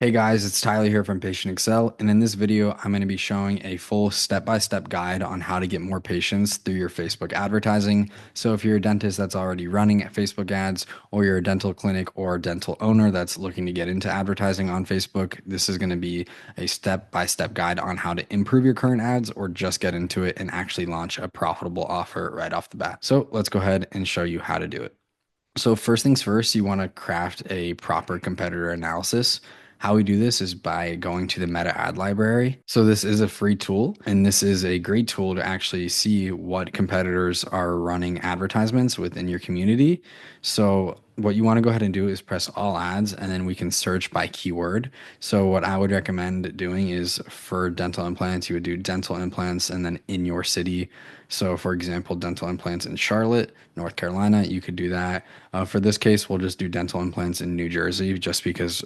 Hey guys, it's Tyler here from Patient Excel, and in this video, I'm going to be showing a full step-by-step guide on how to get more patients through your Facebook advertising. So if you're a dentist that's already running Facebook ads, or you're a dental clinic or a dental owner that's looking to get into advertising on Facebook, this is going to be a step-by-step guide on how to improve your current ads or just get into it and actually launch a profitable offer right off the bat. So let's go ahead and show you how to do it. So first things first, you want to craft a proper competitor analysis. How we do this is by going to the Meta Ad Library. So this is a free tool, and this is a great tool to actually see what competitors are running advertisements within your community. So what you want to go ahead and do is press all ads, and then we can search by keyword. So what I would recommend doing is for dental implants, you would do dental implants and then in your city. So for example, dental implants in Charlotte, North Carolina, you could do that. For this case, we'll just do dental implants in New Jersey just because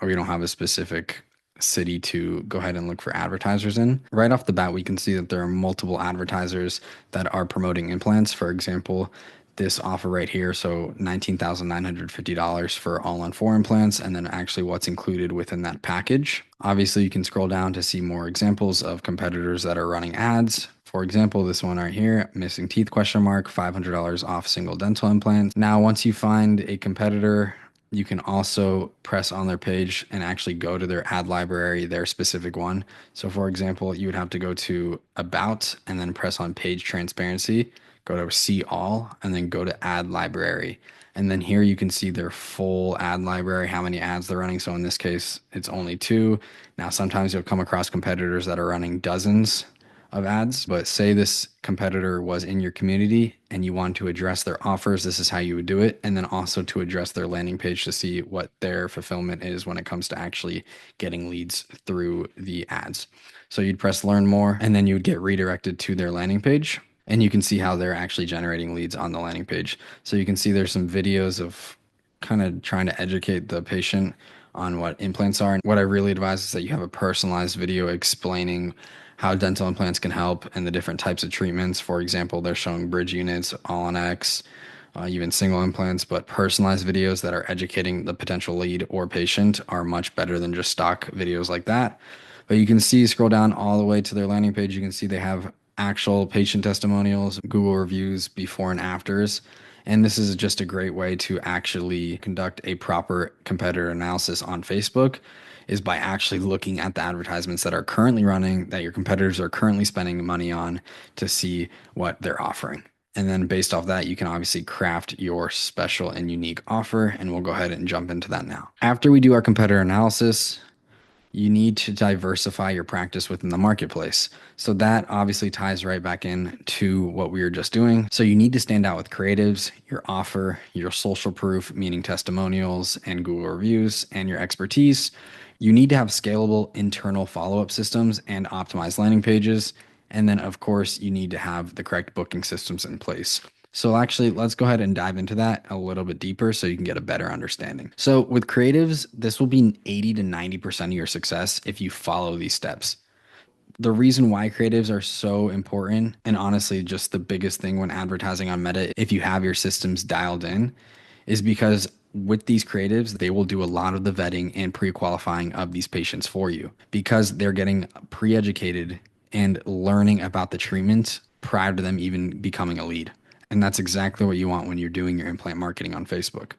we don't have a specific city to go ahead and look for advertisers in. Right off the bat, we can see that there are multiple advertisers that are promoting implants. For example, this offer right here, so $19,950 for all-on-4 implants, and then actually what's included within that package. Obviously, you can scroll down to see more examples of competitors that are running ads. For example, this one right here, missing teeth question mark, $500 off single dental implant. Now, once you find a competitor, you can also press on their page and actually go to their ad library, their specific one. So for example, you would have to go to About and then press on Page Transparency, go to See All, and then go to Ad Library. And then here you can see their full ad library, how many ads they're running. So in this case, it's only two. Now, sometimes you'll come across competitors that are running dozens of ads, but say this competitor was in your community and you want to address their offers, this is how you would do it. And then also to address their landing page to see what their fulfillment is when it comes to actually getting leads through the ads. So you'd press learn more and then you would get redirected to their landing page. And you can see how they're actually generating leads on the landing page. So you can see there's some videos of kind of trying to educate the patient on what implants are. And what I really advise is that you have a personalized video explaining how dental implants can help and the different types of treatments. For example, they're showing bridge units, all on X, even single implants, but personalized videos that are educating the potential lead or patient are much better than just stock videos like that. But you can see, scroll down all the way to their landing page, you can see they have actual patient testimonials, Google reviews, before and afters. And this is just a great way to actually conduct a proper competitor analysis on Facebook is by actually looking at the advertisements that are currently running, that your competitors are currently spending money on to see what they're offering. And then based off that, you can obviously craft your special and unique offer. And we'll go ahead and jump into that now. After we do our competitor analysis, you need to diversify your practice within the marketplace. So that obviously ties right back in to what we were just doing. So you need to stand out with creatives, your offer, your social proof, meaning testimonials and Google reviews, and your expertise. You need to have scalable internal follow-up systems and optimized landing pages. And then, of course, you need to have the correct booking systems in place. So actually, let's go ahead and dive into that a little bit deeper so you can get a better understanding. So with creatives, this will be 80 to 90% of your success if you follow these steps. The reason why creatives are so important, and honestly, just the biggest thing when advertising on Meta, if you have your systems dialed in, is because with these creatives, they will do a lot of the vetting and pre-qualifying of these patients for you because they're getting pre-educated and learning about the treatment prior to them even becoming a lead. And that's exactly what you want when you're doing your implant marketing on Facebook.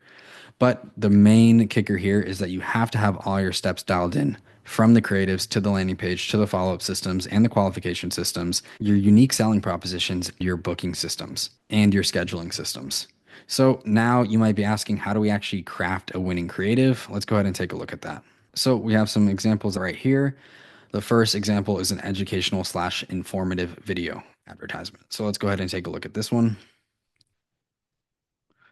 But the main kicker here is that you have to have all your steps dialed in from the creatives to the landing page to the follow up systems and the qualification systems, your unique selling propositions, your booking systems, and your scheduling systems. So now you might be asking, how do we actually craft a winning creative? Let's go ahead and take a look at that. So we have some examples right here. The first example is an educational slash informative video advertisement. So let's go ahead and take a look at this one.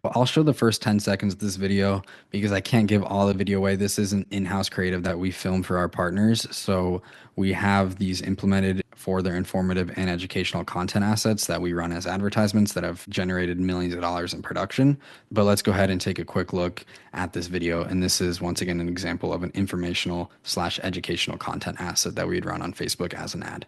I'll show the first 10 seconds of this video because I can't give all the video away. This is an in-house creative that we film for our partners. So we have these implemented for their informative and educational content assets that we run as advertisements that have generated millions of dollars in production. But let's go ahead and take a quick look at this video. And this is once again an example of an informational slash educational content asset that we'd run on Facebook as an ad.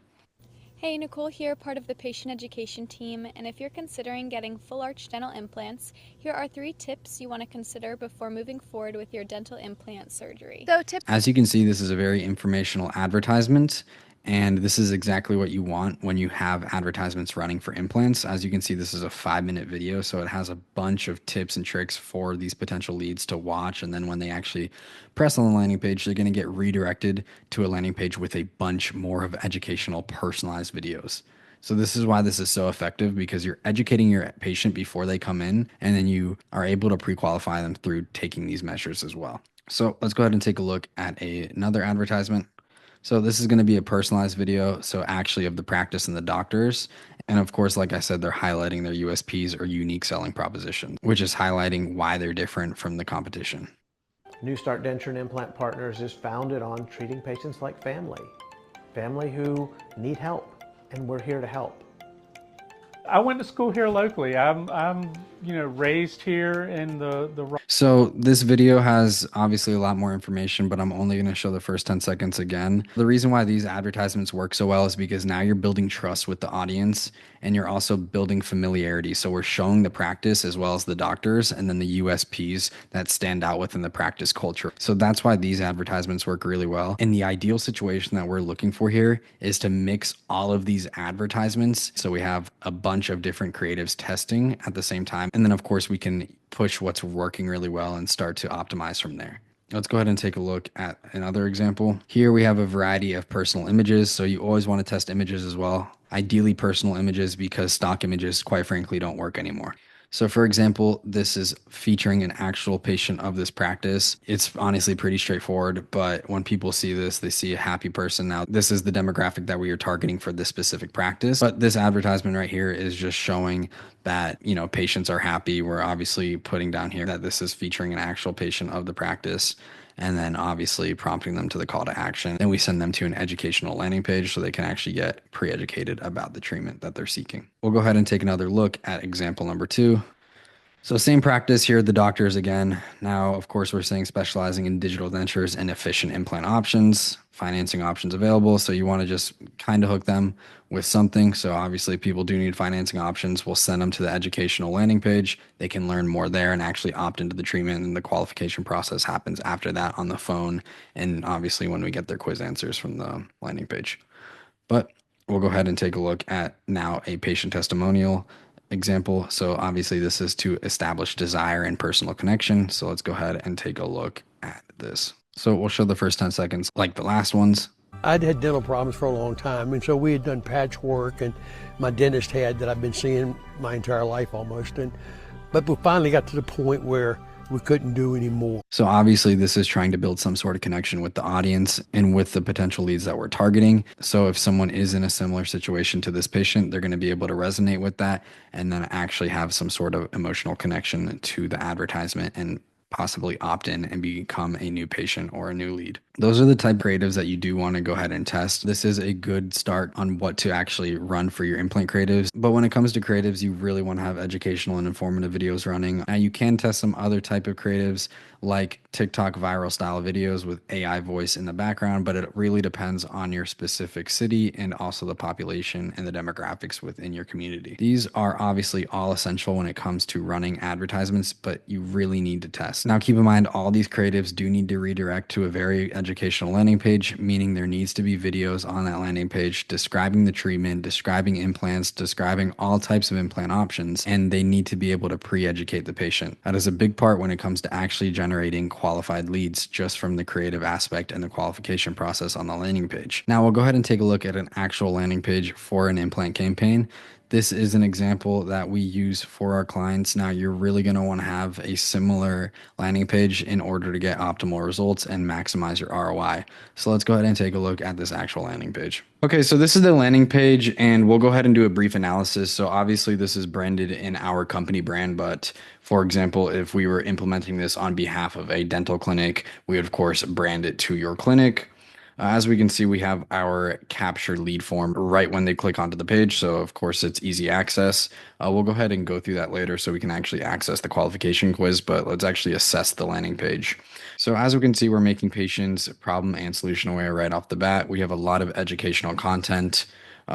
Hey, Nicole here, part of the patient education team, and if you're considering getting full arch dental implants, here are 3 tips you want to consider before moving forward with your dental implant surgery. As you can see, this is a very informational advertisement, and this is exactly what you want when you have advertisements running for implants. As you can see, this is a 5-minute video, so it has a bunch of tips and tricks for these potential leads to watch. And then when they actually press on the landing page, they're going to get redirected to a landing page with a bunch more of educational, personalized videos. So this is why this is so effective, because you're educating your patient before they come in, and then you are able to pre-qualify them through taking these measures as well. So let's go ahead and take a look at another advertisement. So this is going to be a personalized video, so actually of the practice and the doctors. And of course, like I said, they're highlighting their USPs or unique selling propositions, which is highlighting why they're different from the competition. New Start Denture and Implant Partners is founded on treating patients like family who need help, and we're here to help. I went to school here locally. I'm raised here in the. So this video has obviously a lot more information, but I'm only going to show the first 10 seconds again. The reason why these advertisements work so well is because now you're building trust with the audience, and you're also building familiarity. So we're showing the practice as well as the doctors, and then the USPs that stand out within the practice culture. So that's why these advertisements work really well. And the ideal situation that we're looking for here is to mix all of these advertisements. So we have a bunch of different creatives testing at the same time. And then of course we can push what's working really well and start to optimize from there. Let's go ahead and take a look at another example. Here we have a variety of personal images. So you always want to test images as well. Ideally personal images, because stock images, quite frankly, don't work anymore. So for example, this is featuring an actual patient of this practice. It's honestly pretty straightforward, but when people see this, they see a happy person. Now, this is the demographic that we are targeting for this specific practice. But this advertisement right here is just showing that, patients are happy. We're obviously putting down here that this is featuring an actual patient of the practice, and then obviously prompting them to the call to action. Then we send them to an educational landing page so they can actually get pre-educated about the treatment that they're seeking. We'll go ahead and take another look at example number 2. So same practice here, the doctors again. Now, of course, we're saying specializing in digital dentures and efficient implant options, financing options available. So you want to just kind of hook them with something. So obviously people do need financing options. We'll send them to the educational landing page. They can learn more there and actually opt into the treatment. And the qualification process happens after that on the phone. And obviously when we get their quiz answers from the landing page. But we'll go ahead and take a look at now a patient testimonial example. So obviously this is to establish desire and personal connection. So let's go ahead and take a look at this. So we'll show the first 10 seconds like the last ones. I'd had dental problems for a long time, and so we had done patchwork, and my dentist had that I've been seeing my entire life almost. But we finally got to the point where we couldn't do anymore. So obviously this is trying to build some sort of connection with the audience and with the potential leads that we're targeting. So if someone is in a similar situation to this patient, they're going to be able to resonate with that and then actually have some sort of emotional connection to the advertisement and possibly opt in and become a new patient or a new lead. Those are the type of creatives that you do want to go ahead and test. This is a good start on what to actually run for your implant creatives. But when it comes to creatives, you really want to have educational and informative videos running. Now you can test some other type of creatives like TikTok viral style videos with AI voice in the background, but it really depends on your specific city and also the population and the demographics within your community. These are obviously all essential when it comes to running advertisements, but you really need to test. Now keep in mind, all these creatives do need to redirect to a very educational landing page, meaning there needs to be videos on that landing page describing the treatment, describing implants, describing all types of implant options, and they need to be able to pre-educate the patient. That is a big part when it comes to actually generating qualified leads just from the creative aspect and the qualification process on the landing page. Now we'll go ahead and take a look at an actual landing page for an implant campaign. This is an example that we use for our clients. Now you're really going to want to have a similar landing page in order to get optimal results and maximize your ROI. So let's go ahead and take a look at this actual landing page. Okay, so this is the landing page and we'll go ahead and do a brief analysis. So obviously this is branded in our company brand, but for example, if we were implementing this on behalf of a dental clinic, we would of course brand it to your clinic. As we can see, we have our capture lead form right when they click onto the page. So of course it's easy access. We'll go ahead and go through that later so we can actually access the qualification quiz, but let's actually assess the landing page. So as we can see, we're making patients problem and solution aware right off the bat. We have a lot of educational content.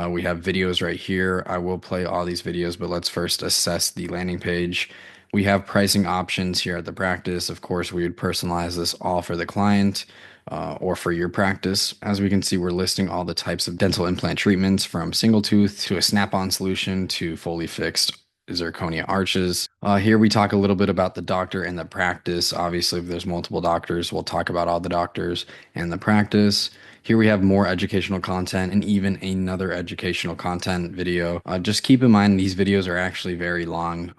We have videos right here. I will play all these videos, but let's first assess the landing page. We have pricing options here at the practice. Of course, we would personalize this all for the client or for your practice. As we can see, we're listing all the types of dental implant treatments from single tooth to a snap-on solution to fully fixed zirconia arches. Here we talk a little bit about the doctor and the practice. Obviously, if there's multiple doctors, we'll talk about all the doctors and the practice. Here we have more educational content and even another educational content video. Just keep in mind these videos are actually very long.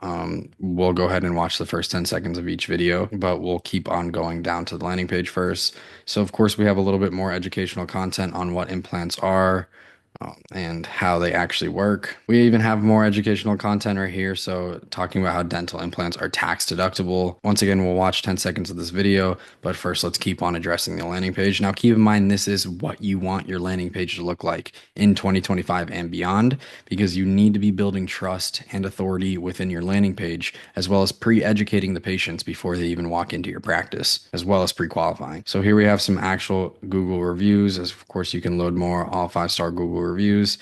We'll go ahead and watch the first 10 seconds of each video, but we'll keep on going down to the landing page first. So of course we have a little bit more educational content on what implants are, and how they actually work. We even have more educational content right here. So talking about how dental implants are tax deductible. Once again, we'll watch 10 seconds of this video, but first let's keep on addressing the landing page. Now keep in mind, this is what you want your landing page to look like in 2025 and beyond, because you need to be building trust and authority within your landing page, as well as pre-educating the patients before they even walk into your practice, as well as pre-qualifying. So here we have some actual Google reviews. As of course you can load more all 5-star Google reviews.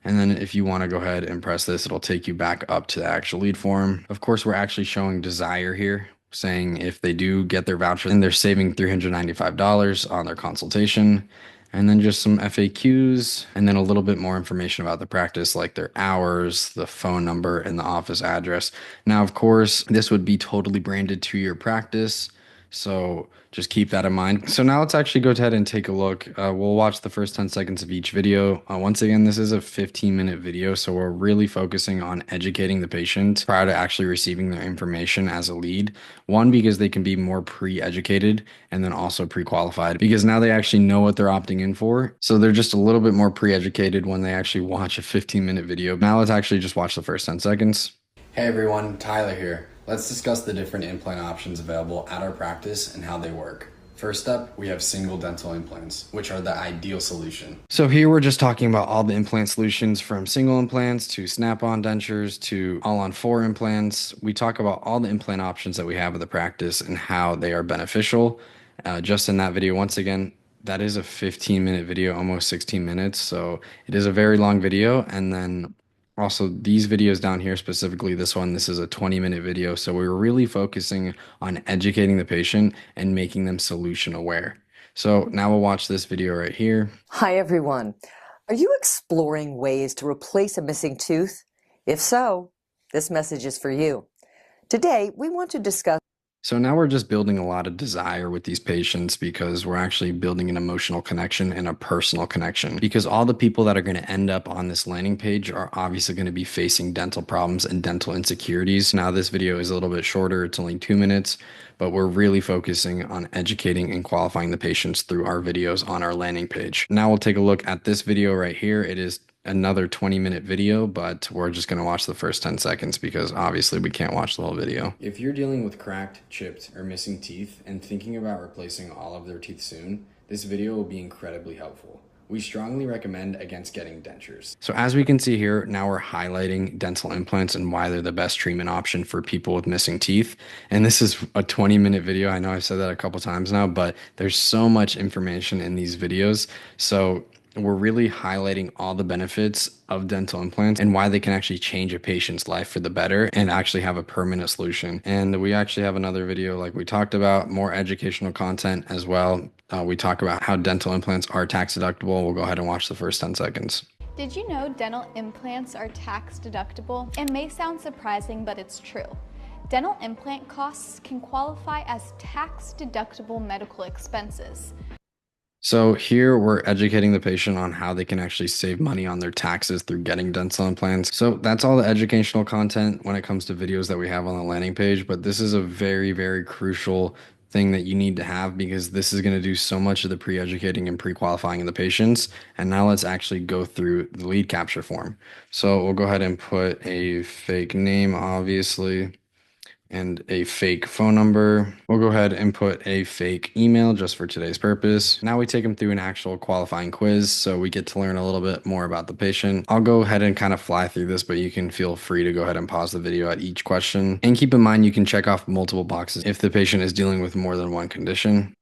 And then if you want to go ahead and press this, it'll take you back up to the actual lead form. Of course, we're actually showing desire here, saying if they do get their voucher, then they're saving $395 on their consultation. And then just some FAQs, and then a little bit more information about the practice, like their hours, the phone number, and the office address. Now, of course, this would be totally branded to your practice, so just keep that in mind. So now let's actually go ahead and take a look. We'll watch the first 10 seconds of each video. Once again, this is a 15-minute video, so we're really focusing on educating the patient prior to actually receiving their information as a lead. One, because they can be more pre-educated, and then also pre-qualified, because now they actually know what they're opting in for. So they're just a little bit more pre-educated when they actually watch a 15-minute video. Now let's actually just watch the first 10 seconds. Hey everyone, Tyler here. Let's discuss the different implant options available at our practice and how they work. First up, we have single dental implants, which are the ideal solution. So here we're just talking about all the implant solutions, from single implants to snap-on dentures to all-on-4 implants. We talk about all the implant options that we have at the practice and how they are beneficial. Just in that video, once again, that is a 15-minute video, almost 16 minutes. So it is a very long video. And then also, these videos down here, specifically this one, this is a 20-minute video. So we're really focusing on educating the patient and making them solution aware. So now we'll watch this video right here. Hi, everyone. Are you exploring ways to replace a missing tooth? If so, this message is for you. Today, we want to discuss. So now we're just building a lot of desire with these patients, because we're actually building an emotional connection and a personal connection, because all the people that are going to end up on this landing page are obviously going to be facing dental problems and dental insecurities. Now this video is a little bit shorter. It's only 2 minutes, but we're really focusing on educating and qualifying the patients through our videos on our landing page. Now we'll take a look at this video right here. It is another 20-minute video, but we're just going to watch the first 10 seconds because obviously we can't watch the whole video. If you're dealing with cracked, chipped, or missing teeth and thinking about replacing all of their teeth soon, this video will be incredibly helpful. We strongly recommend against getting dentures. So as we can see here, now we're highlighting dental implants and why they're the best treatment option for people with missing teeth. And this is a 20-minute video. I know I've said that a couple times now, but there's so much information in these videos. So we're really highlighting all the benefits of dental implants and why they can actually change a patient's life for the better and actually have a permanent solution. And we actually have another video, like we talked about, more educational content as well. We talk about how dental implants are tax deductible. We'll go ahead and watch the first 10 seconds. Did you know dental implants are tax deductible? It may sound surprising, but it's true. Dental implant costs can qualify as tax deductible medical expenses. So here we're educating the patient on how they can actually save money on their taxes through getting dental implants. So that's all the educational content when it comes to videos that we have on the landing page. But this is a very, very crucial thing that you need to have, because this is going to do so much of the pre-educating and pre-qualifying of the patients. And now let's actually go through the lead capture form. So we'll go ahead and put a fake name, obviously, and a fake phone number. We'll go ahead and put a fake email just for today's purpose. Now we take them through an actual qualifying quiz, so we get to learn a little bit more about the patient. I'll go ahead and kind of fly through this, but you can feel free to go ahead and pause the video at each question. And keep in mind, you can check off multiple boxes if the patient is dealing with more than one condition.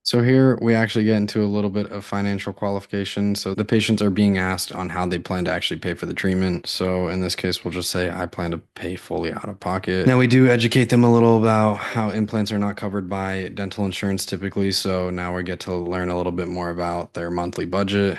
So here we actually get into a little bit of financial qualification. So the patients are being asked on how they plan to actually pay for the treatment. So in this case, we'll just say I plan to pay fully out of pocket. Now we do educate them a little about how implants are not covered by dental insurance typically. So now we get to learn a little bit more about their monthly budget.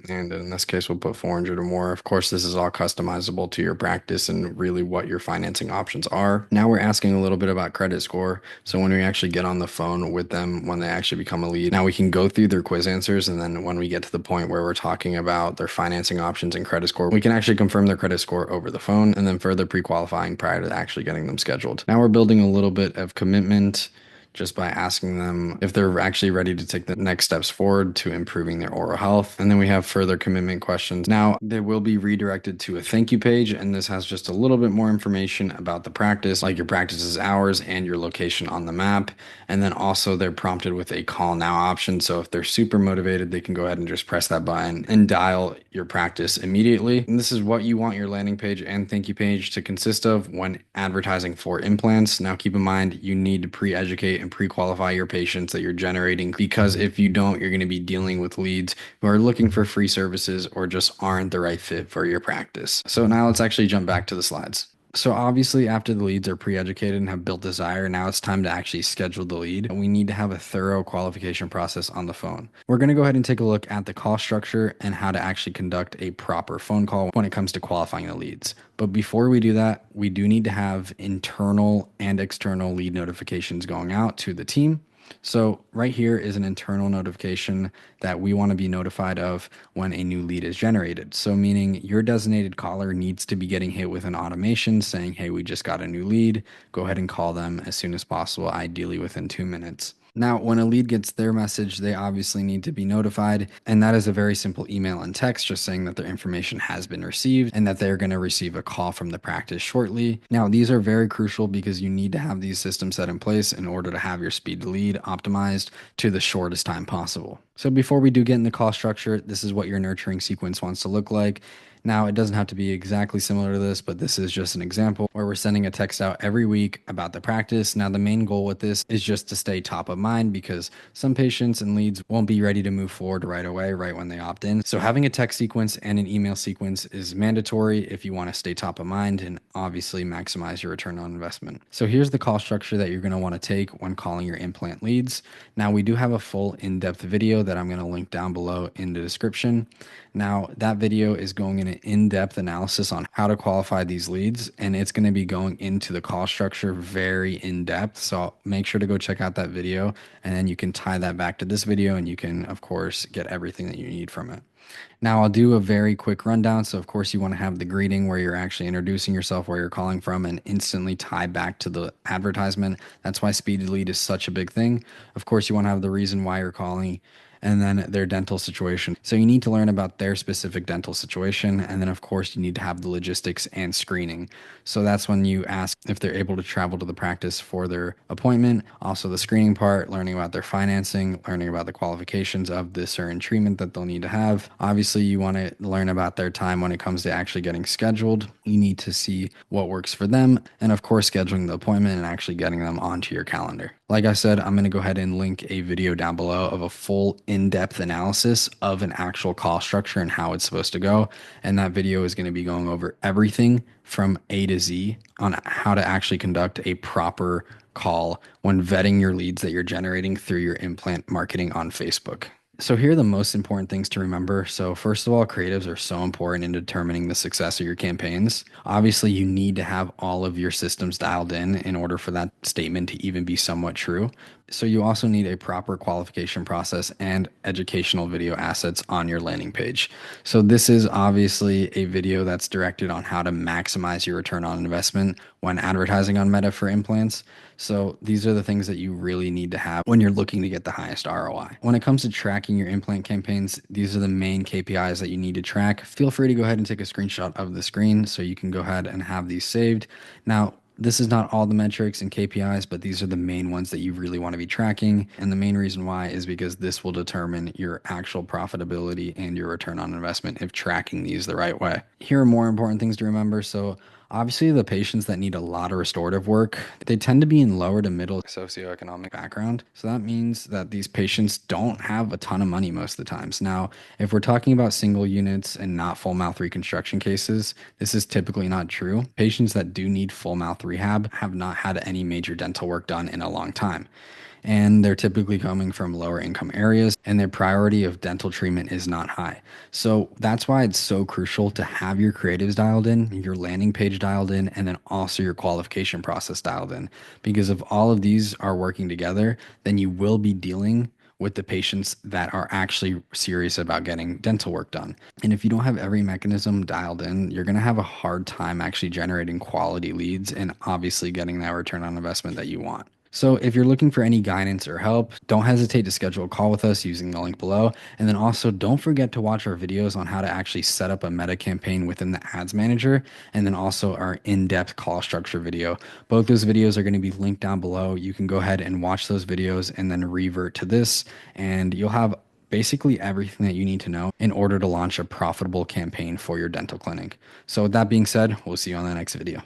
And in this case, we'll put 400 or more. Of course, this is all customizable to your practice and really what your financing options are. Now we're asking a little bit about credit score. So when we actually get on the phone with them, when they actually become a lead, now we can go through their quiz answers. And then when we get to the point where we're talking about their financing options and credit score, we can actually confirm their credit score over the phone and then further pre-qualifying prior to actually getting them scheduled. Now we're building a little bit of commitment just by asking them if they're actually ready to take the next steps forward to improving their oral health. And then we have further commitment questions. Now, they will be redirected to a thank you page, and this has just a little bit more information about the practice, like your practice's hours and your location on the map. And then also they're prompted with a call now option. So if they're super motivated, they can go ahead and just press that button and dial your practice immediately. And this is what you want your landing page and thank you page to consist of when advertising for implants. Now, keep in mind, you need to pre-educate and pre-qualify your patients that you're generating, because if you don't, you're going to be dealing with leads who are looking for free services or just aren't the right fit for your practice. So now let's actually jump back to the slides. So obviously after the leads are pre-educated and have built desire, now it's time to actually schedule the lead. We need to have a thorough qualification process on the phone. We're going to go ahead and take a look at the call structure and how to actually conduct a proper phone call when it comes to qualifying the leads. But before we do that, we do need to have internal and external lead notifications going out to the team. So right here is an internal notification that we want to be notified of when a new lead is generated. So meaning your designated caller needs to be getting hit with an automation saying, hey, we just got a new lead. Go ahead and call them as soon as possible, ideally within 2 minutes. Now, when a lead gets their message, they obviously need to be notified, and that is a very simple email and text just saying that their information has been received and that they're going to receive a call from the practice shortly. Now, these are very crucial because you need to have these systems set in place in order to have your speed to lead optimized to the shortest time possible. So before we do get in the call structure, this is what your nurturing sequence wants to look like. Now, it doesn't have to be exactly similar to this, but this is just an example where we're sending a text out every week about the practice. Now, the main goal with this is just to stay top of mind because some patients and leads won't be ready to move forward right away, right when they opt in. So having a text sequence and an email sequence is mandatory if you want to stay top of mind and obviously maximize your return on investment. So here's the call structure that you're going to want to take when calling your implant leads. Now, we do have a full in-depth video that I'm going to link down below in the description. Now, that video is going in an in-depth analysis on how to qualify these leads, and it's going to be going into the call structure very in-depth. So make sure to go check out that video, and then you can tie that back to this video, and you can, of course, get everything that you need from it. Now, I'll do a very quick rundown. So, of course, you want to have the greeting where you're actually introducing yourself, where you're calling from, and instantly tie back to the advertisement. That's why speed to lead is such a big thing. Of course, you want to have the reason why you're calling, and then their dental situation. So you need to learn about their specific dental situation. And then, of course, you need to have the logistics and screening. So that's when you ask if they're able to travel to the practice for their appointment. Also, the screening part, learning about their financing, learning about the qualifications of the certain treatment that they'll need to have. Obviously, you want to learn about their time when it comes to actually getting scheduled. You need to see what works for them. And, of course, scheduling the appointment and actually getting them onto your calendar. Like I said, I'm going to go ahead and link a video down below of a full in-depth analysis of an actual call structure and how it's supposed to go. And that video is going to be going over everything from A to Z on how to actually conduct a proper call when vetting your leads that you're generating through your implant marketing on Facebook. So here are the most important things to remember. So first of all, creatives are so important in determining the success of your campaigns. Obviously, you need to have all of your systems dialed in order for that statement to even be somewhat true. So you also need a proper qualification process and educational video assets on your landing page. So this is obviously a video that's directed on how to maximize your return on investment when advertising on Meta for implants. So these are the things that you really need to have when you're looking to get the highest ROI. When it comes to tracking your implant campaigns, these are the main KPIs that you need to track. Feel free to go ahead and take a screenshot of the screen so you can go ahead and have these saved. Now, this is not all the metrics and KPIs, but these are the main ones that you really want to be tracking. And the main reason why is because this will determine your actual profitability and your return on investment if tracking these the right way. Here are more important things to remember. So Obviously, the patients that need a lot of restorative work, they tend to be in lower to middle socioeconomic background. So that means that these patients don't have a ton of money most of the times. Now, if we're talking about single units and not full mouth reconstruction cases, this is typically not true. Patients that do need full mouth rehab have not had any major dental work done in a long time, and they're typically coming from lower income areas, and their priority of dental treatment is not high. So that's why it's so crucial to have your creatives dialed in, your landing page dialed in, and then also your qualification process dialed in. Because if all of these are working together, then you will be dealing with the patients that are actually serious about getting dental work done. And if you don't have every mechanism dialed in, you're going to have a hard time actually generating quality leads and obviously getting that return on investment that you want. So if you're looking for any guidance or help, don't hesitate to schedule a call with us using the link below. And then also don't forget to watch our videos on how to actually set up a meta campaign within the ads manager, and then also our in-depth call structure video. Both those videos are going to be linked down below. You can go ahead and watch those videos and then revert to this, and you'll have basically everything that you need to know in order to launch a profitable campaign for your dental clinic. So with that being said, we'll see you on the next video.